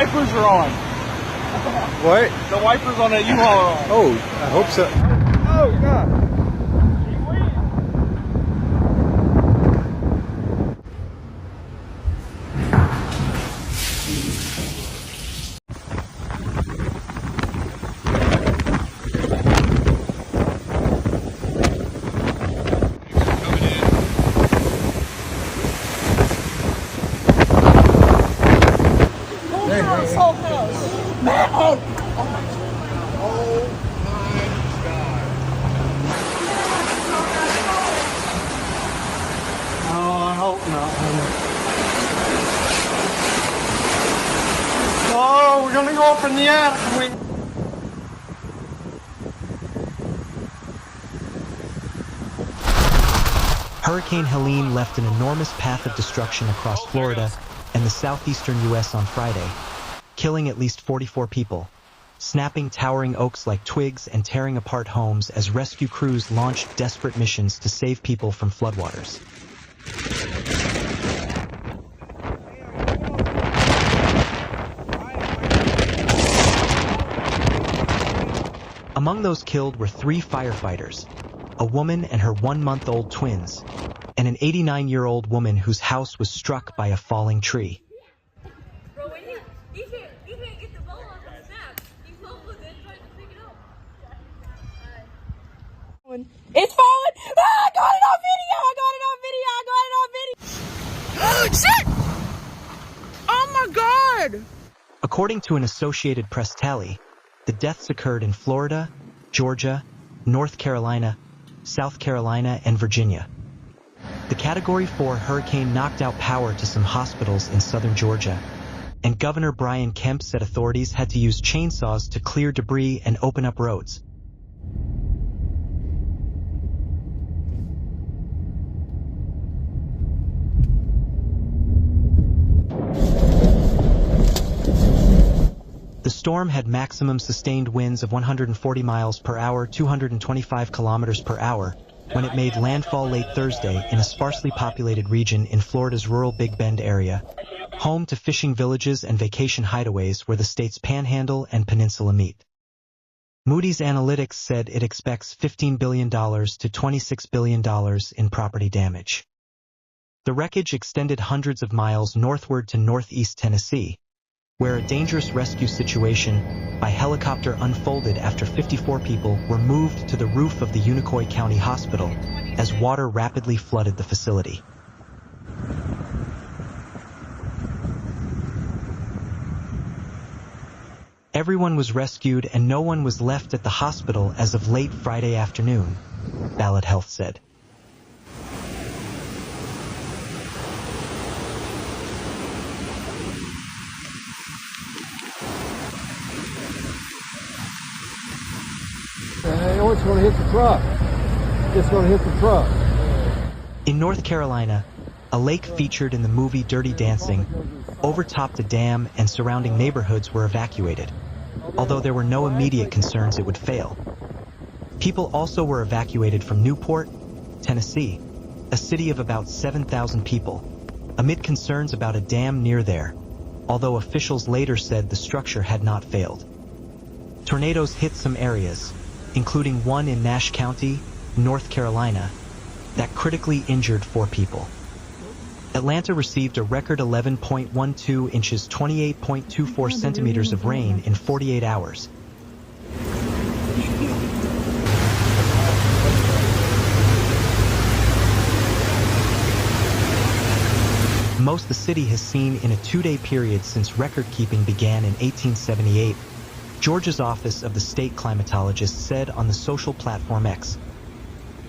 wipers are on. What? The wipers on that U-Haul are on. Oh, I hope so. Oh, God. This whole house. Man! Oh my God. Oh, I hope not. Oh, we're gonna go up in the attic. Hurricane Helene left an enormous path of destruction across Florida and the southeastern U.S. on Friday, killing at least 44 people, snapping towering oaks like twigs and tearing apart homes as rescue crews launched desperate missions to save people from floodwaters. Among those killed were 3 firefighters, a woman and her 1-month-old twins, and an 89-year-old woman whose house was struck by a falling tree. Bro, you can't get the ball off the snap. He's almost in trying to pick it up. It's falling! Ah, I got it on video! Shit! Oh my God! According to an Associated Press tally, the deaths occurred in Florida, Georgia, North Carolina, South Carolina, and Virginia. The Category 4 hurricane knocked out power to some hospitals in southern Georgia, and Governor Brian Kemp said authorities had to use chainsaws to clear debris and open up roads. The storm had maximum sustained winds of 140 miles per hour, 225 kilometers per hour, when it made landfall late Thursday in a sparsely populated region in Florida's rural Big Bend area, home to fishing villages and vacation hideaways where the state's panhandle and peninsula meet. Moody's Analytics said it expects $15 billion to $26 billion in property damage. The wreckage extended hundreds of miles northward to northeast Tennessee, where a dangerous rescue situation by helicopter unfolded after 54 people were moved to the roof of the Unicoi County Hospital as water rapidly flooded the facility. Everyone was rescued and no one was left at the hospital as of late Friday afternoon, Ballad Health said. Oh, it's going to hit the truck. It's going to hit the truck. In North Carolina, a lake featured in the movie Dirty Dancing overtopped a dam and surrounding neighborhoods were evacuated, although there were no immediate concerns it would fail. People also were evacuated from Newport, Tennessee, a city of about 7,000 people, amid concerns about a dam near there, although officials later said the structure had not failed. Tornadoes hit some areas, including one in Nash County, North Carolina, that critically injured 4 people. Atlanta received a record 11.12 inches, 28.24 centimeters of rain in 48 hours. Most the city has seen in a 2-day period since record-keeping began in 1878, Georgia's Office of the State Climatologist said on the social platform X.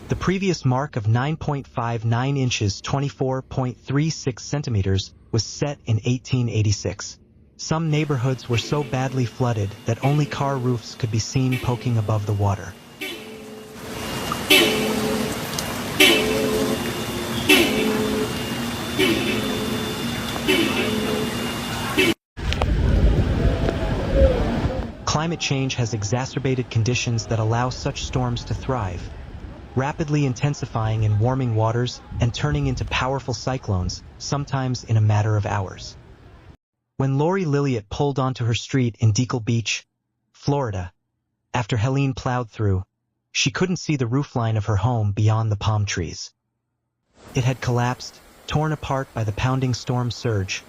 The previous mark of 9.59 inches, 24.36 centimeters, was set in 1886. Some neighborhoods were so badly flooded that only car roofs could be seen poking above the water. Climate change has exacerbated conditions that allow such storms to thrive, rapidly intensifying in warming waters and turning into powerful cyclones, sometimes in a matter of hours. When Lori Lilliot pulled onto her street in Deacle Beach, Florida, after Helene plowed through, she couldn't see the roofline of her home beyond the palm trees. It had collapsed, torn apart by the pounding storm surge.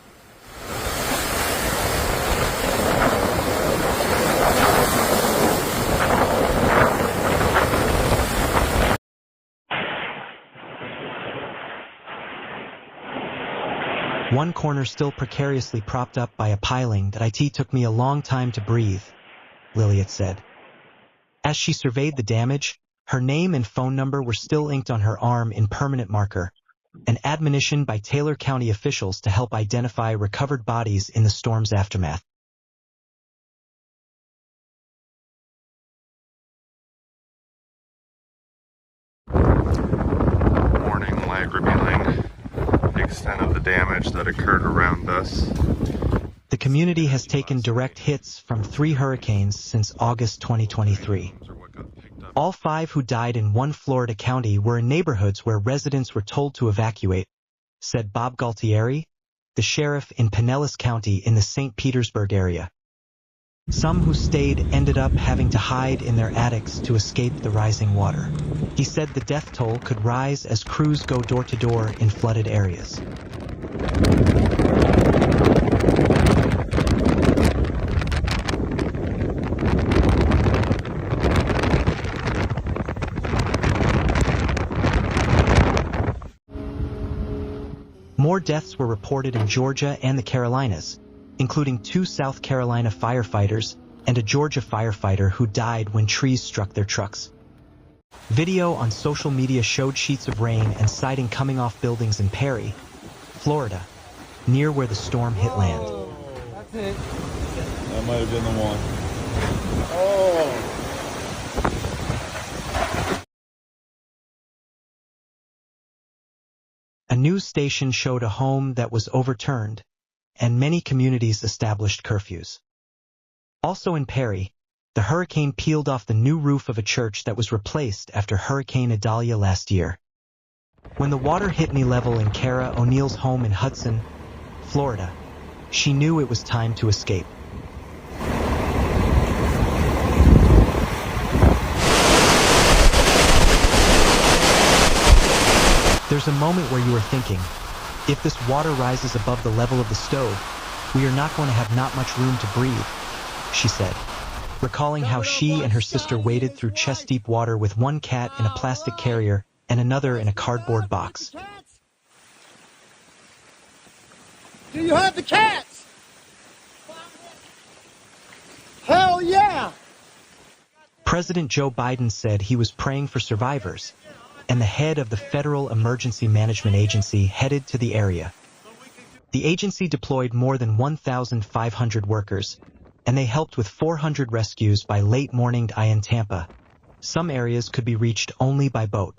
One corner still precariously propped up by a piling that took me a long time to breathe, Lilliot said. As she surveyed the damage, her name and phone number were still inked on her arm in permanent marker, an admonition by Taylor County officials to help identify recovered bodies in the storm's aftermath. Warning lag revealing the extent of the damage that occurred around us. The community has taken direct hits from 3 hurricanes since August 2023. All 5 who died in one Florida county were in neighborhoods where residents were told to evacuate, said Bob Galtieri, the sheriff in Pinellas County in the St. Petersburg area. Some who stayed ended up having to hide in their attics to escape the rising water. He said the death toll could rise as crews go door to door in flooded areas. More deaths were reported in Georgia and the Carolinas, including 2 South Carolina firefighters and a Georgia firefighter who died when trees struck their trucks. Video on social media showed sheets of rain and siding coming off buildings in Perry, Florida, near where the storm hit land. That's it. That might have been the one. Oh. A news station showed a home that was overturned, and many communities established curfews. Also in Perry, the hurricane peeled off the new roof of a church that was replaced after Hurricane Idalia last year. When the water hit knee level in Kara O'Neill's home in Hudson, Florida, she knew it was time to escape. There's a moment where you are thinking, if this water rises above the level of the stove, we are not going to have not much room to breathe, she said, recalling how she and her sister waded through chest-deep water with one cat in a plastic carrier and another in a cardboard box. Do you have the cats? Hell yeah! President Joe Biden said he was praying for survivors, and the head of the Federal Emergency Management Agency headed to the area. The agency deployed more than 1,500 workers, and they helped with 400 rescues by late morning in Tampa. Some areas could be reached only by boat.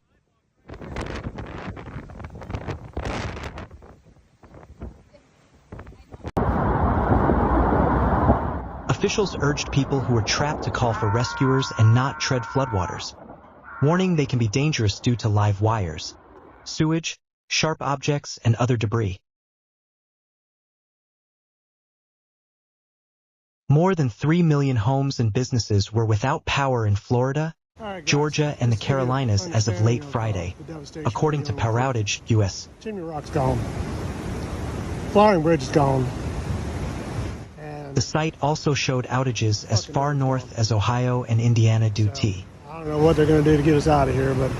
Officials urged people who were trapped to call for rescuers and not tread floodwaters, warning they can be dangerous due to live wires, sewage, sharp objects, and other debris. More than 3 million homes and businesses were without power in Florida, Georgia, and the Carolinas as of late Friday, according to Power Outage US. Chimney Rock's gone. Flowering Bridge is gone. The site also showed outages as far north as Ohio and Indiana due to I don't know what they're going to do to get us out of here, but